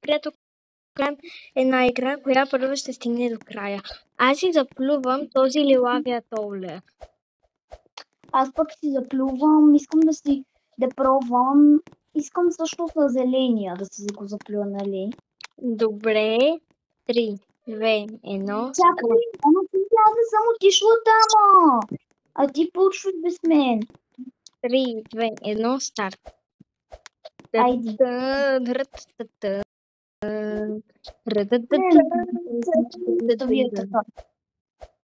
приятел, играем една игра, коя първа ще стигне до края. Аз си заплювам този лилавия толер. Аз пък си заплювам, искам да пробвам. Искам също с зеления да си го заплюя, нали? Добре. 3, 2, 1. Чакай, ама ти аз не съм отишла там, а ти почваш без мен. 3, 2, 1, старт. Айди.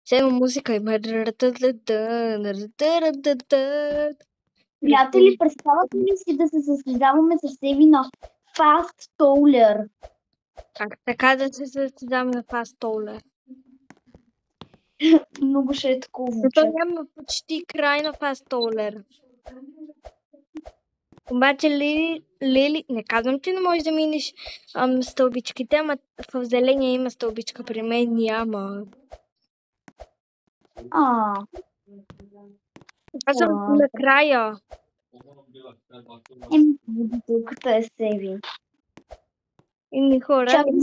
Само музика има. Приятели, представяте ли си да се състезаваме с себе на Fast Toller? Как така да се състезаваме на Fast Toller? Много ще е такова. Зато няма почти край на Fast Toller. Обаче Лили, не казвам, че не можеш да минеш стълбичките, ама в зеления има стълбичка, при мен няма. Аз съм накрая. Водителката е Севи. Еми хора. Чакай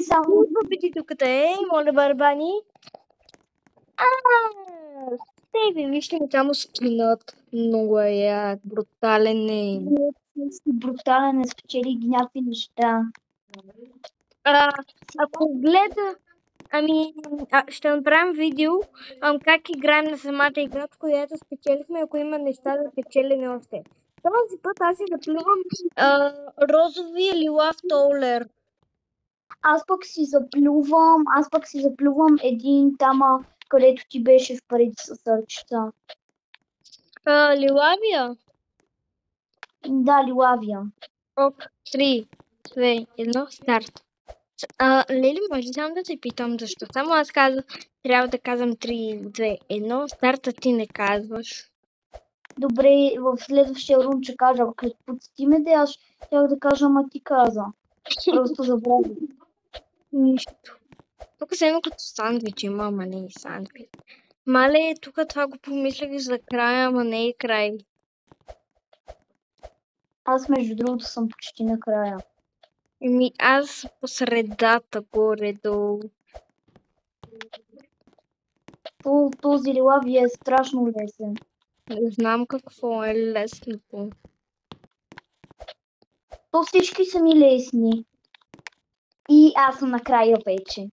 само. Победителката е, моля барбани. Севи, вижте му само скинът. Много е як, брутален е. Брутален е, спечели ги някакви неща. Ако гледа, ще направим видео как играем на самата игра, в която спечелихме, ако има неща за печелене още. Този път аз си заплювам розовия лилав толер. Аз пък си заплювам един тама, където ти беше впреди със сърчета. Лилавия? Да, лилавия. Ок, 3, 2, 1, старт. Лели, може само да се питам защо? Само аз казвам, трябва да казвам 3, 2, 1, старта ти не казваш. Добре, в следващия рун ще кажа, като подстиме да аз щях да кажа, ама ти каза. Просто забравих. Нищо. Тук се едно като сандвич има, ама не е сандвич. Мале, тук това го помислях за края, ама не е край. Аз между другото съм почти на края. Аз по средата горе-долу. Този лилави е страшно лесен. Не знам какво е лесното. То всички са ми лесни. И аз съм накрая вече.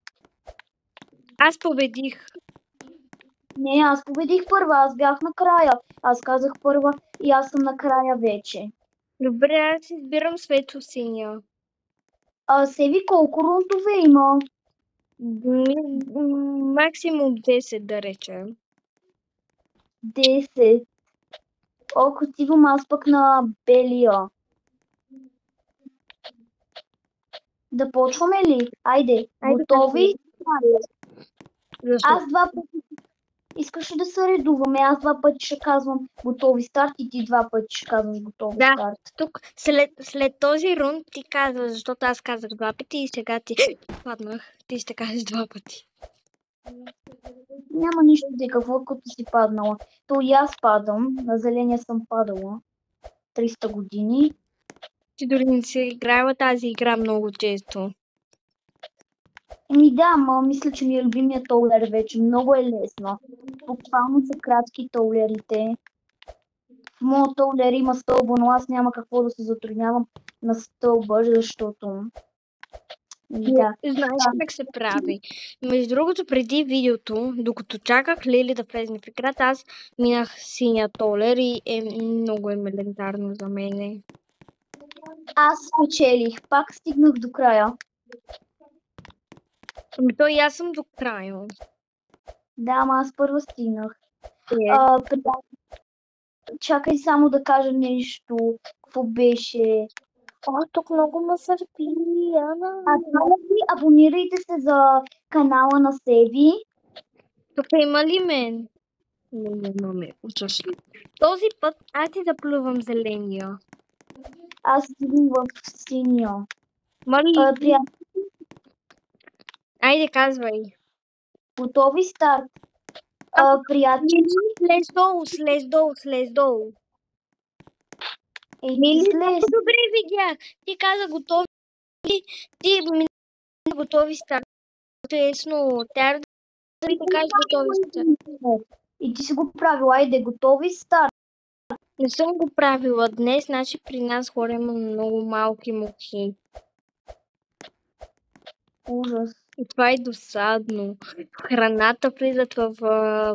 Аз победих. Не, аз победих първа, аз бях накрая. Аз казах първа и аз съм накрая вече. Добре, аз избирам светло-синя. Севи, колко рунтове има? Максимум 10, да речем. 10. Колко отивам аз пък на белия. Да почваме ли? Айде, готови? Аз два пъти. Искаш да се редуваме? Аз два пъти ще казвам готови старт и ти два пъти ще казваш готови старт. Тук след този рунд ти казваш, защото аз казах два пъти и сега ти паднах. Ти ще кажеш два пъти. Няма нищо да какво, като си паднала. То и аз падам. На зеления съм падала. 300 години. Ти дори не си играла тази игра много често. Да, мисля, че ми е любимия толер вече. Много е лесно. Буквално са кратки толерите. В моят толер има стълба, но аз няма какво да се затруднявам на стълба, защото... Да. Знаеш как се прави. Между другото, преди видеото, докато чаках Лили да влезне в играта, аз минах синя толер и много елементарно за мене. Аз спечелих. Пак стигнах до края. То и аз съм до края. Да, ама аз първа стигнах. Чакай само да кажа нещо. Какво беше? Тук много ме сърпи, Ана. Абонирайте се за канала на Севи. Тук има ли мен? Не имаме. Този път аз ти заплювам зеления. Аз стигам в синия. Айде, казвай. Готови старт. Приятели. Слез долу. Добре видях. Ти каза готови. Ти ми готови старт. Тесно. Трябва да ми кажеш готови старт. И ти си го правила, айде, готови, старт. Не съм го правила днес, значи при нас хора има много малки мухи. Ужас. И това е досадно. Храната влизат в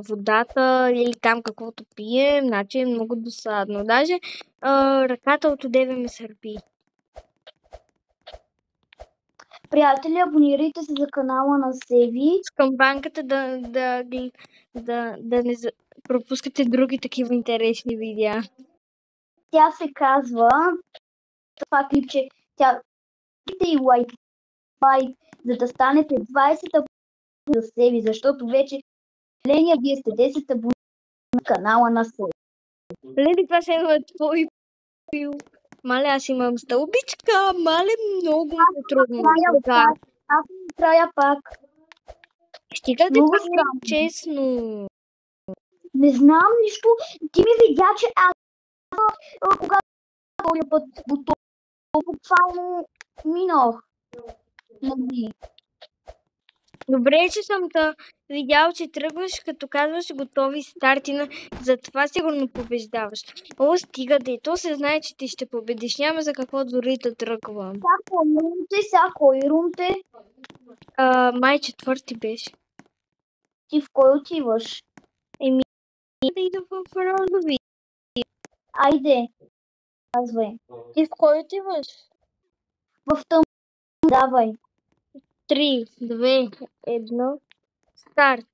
водата или там каквото пием, значи е много досадно. Даже ръката от одеве ме сърби. Приятели, абонирайте се за канала на Севи. С камбанката да не пропускате други такива интересни видеа. Тя се казва, това клипче, тя и лайк, за да станете 20 абонирани за Севи, защото вече вие сте 10 абонирани на канала на Севи. Лели, това се е твой пил. Мале, аз имам стълбичка, мале, много е трудно. Аз не трая пак. Стига да Много това не странно. е честно. Не знам нищо. Ти ми видя, че аз когато втория път буквално минах. Нали? Добре, че съм видял, че тръгваш, като казваш готови старти, затова сигурно побеждаваш. О, стига де, то се знае, че ти ще победиш. Няма за какво дори да тръгвам. Сега кой рунт е? Май четвърти беше. Ти в кой отиваш? Да ида в розови. Айде, казвай. Ти в кой отиваш? В тъм. Давай. 3, 2, 1, старт.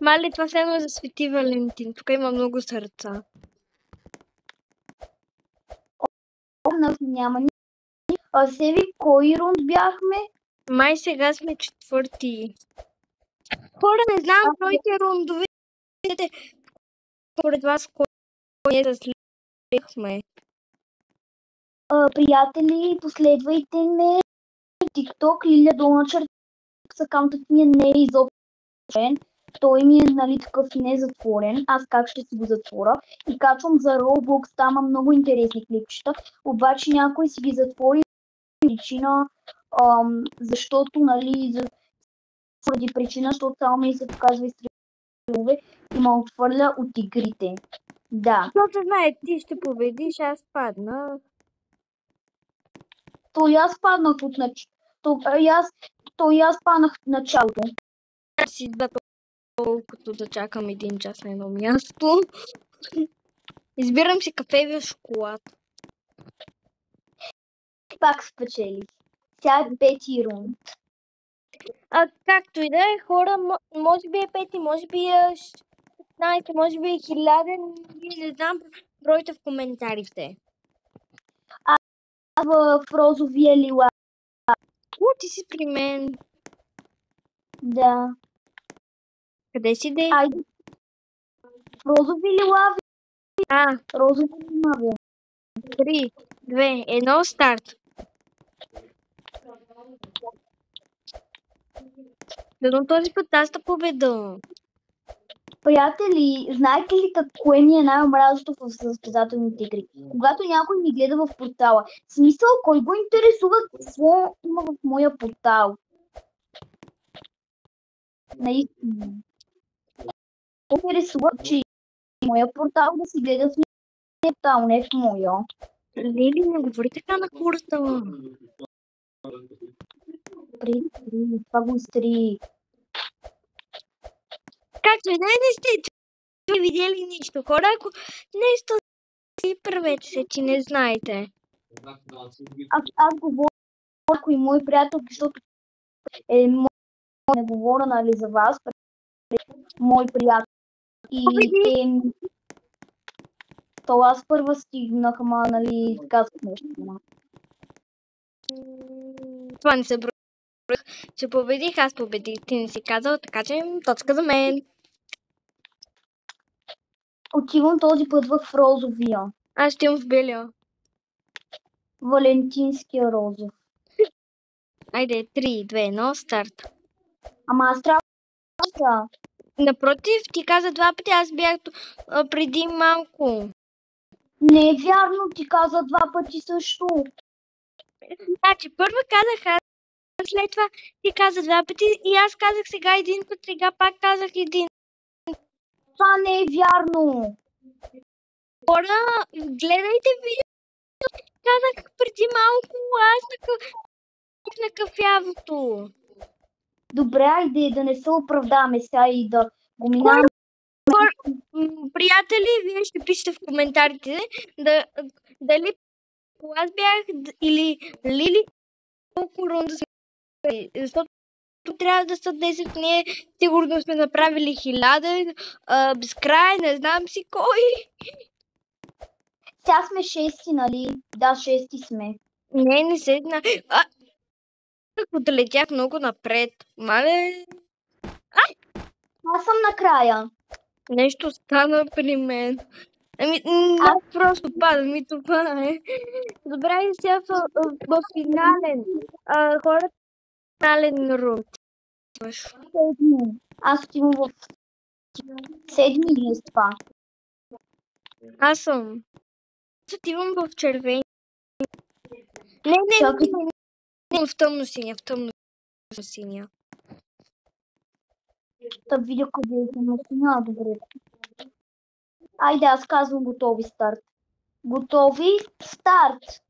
Мали, това все едно е за Свети Валентин. Тук има много сърца. Няма. Севи, кой рунд бяхме? Май сега сме четвърти. Хора, не знам твоите рундове. Според вас, кой е заслехме? Приятели, последвайте ме. TikTok, Лиля Доначър. Акаунтът ми не е изобщен. Той ми е, нали, такъв и не затворен. Аз как ще си го затворя? И качвам за Roblox, там има много интересни клипчета. Обаче някой си ги затвори причина, защото, нали, поради причина, защото само ми се показва изстрелове и ме отвърля от игрите. Да. Защото знае, ти ще победиш, аз падна. То и аз паднах от аз паднах в началото. Аз си да колкото да чакам 1 час на едно място. Избирам си кафе и шоколад. Пак спечелих. Сега е 5 рунд. Както и да е, хора, може би е 5, може би е 15, може би е 1000, не знам, бройте в коментарите. В розовия лила. Ти си при мен. Да. Къде си, де? Айде. Розови лила. Розови лила. 3, 2, 1, старт. Дано този път аз да победа. Приятели, знаете ли кое ми е най-омразното в състезателните игри? Когато някой ми гледа в портала. В смисъл, кой го интересува какво има в моя портал? Наистина. Кой интересува, че моя портал да си гледа в моя портал, не в моя. Лили, не говори така на хората. Това го изтри. Както и не сте видели нищо. Хора, ако нещо си правете се, че не знаете. Аз говоря и мои приятелки, защото не говоря, нали, за вас, мои приятели. И то аз първа стигнах, ама, нали, казах нещо. Това не се броих, че победих, аз победих. Ти не си казал, така че точка за мен. Отивам този път в розовия. Аз ще имам в белия. Валентинския розов. Айде, 3, 2, 1, старт. Ама аз трябва. Напротив, ти каза 2 пъти, аз бях преди малко. Не е вярно, ти каза 2 пъти също. Значи, първо казах аз, след това ти каза 2 пъти и аз казах сега един път, сега пак казах един. Това не е вярно. Хора, гледайте видео. Казах преди малко аз на кафявото. Добре, айде да не се оправдаваме сега и да го минаваме. Приятели, вие ще пишете в коментарите дали аз бях или Лили колко рунда сме. Защото трябва да са 10, ние сигурно сме направили 1000, безкрай, не знам си кой. Сега сме 6, нали? Да, 6 сме. Не се зна. Ако да летях много напред. Мале, Аз съм накрая. нещо стана при мен. Просто падам и това е. Добре, и сега в финален. Хората финален рунд. Седми. Аз отивам в 7 или с това. Аз съм. Аз отивам в червени. Не, Чакай. в тъмно синя, Да видя къде е темносиня. Добре. Айде, аз казвам готови старт. Готови старт.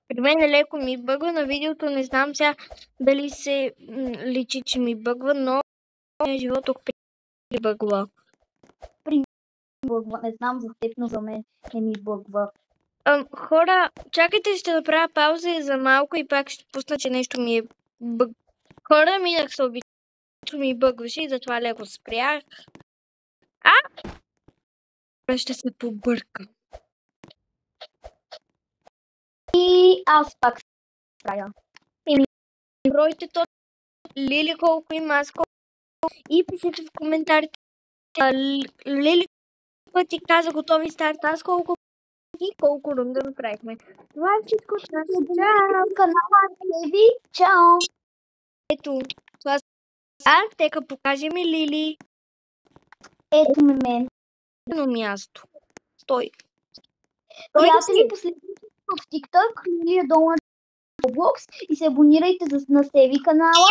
При мен леко ми бъгва на видеото, не знам сега дали се личи, че ми бъгва, но живот тук ми бъгва. Бъгва. Не знам за теб, но за мен не ми бъгва. Хора, чакайте, ще направя пауза за малко и пак ще пусна, че нещо ми е бъг. Хора, минах се обича, ми бъгваше и затова леко спрях. Ще се побърка. И аз пак правя. Бройте то Лили колко има, аз колко. И пишете в коментарите. Лили пъти каза готови старт, аз колко и колко рунда направихме. Това е всичко от нас. Чао! Канала Леви. Чао! Ето, това тека покажи ми Лили. Ето ми мен. На място. Стой. Приятели, последвайте в TikTok, Лилия долу на Roblox и се абонирайте на Севи канала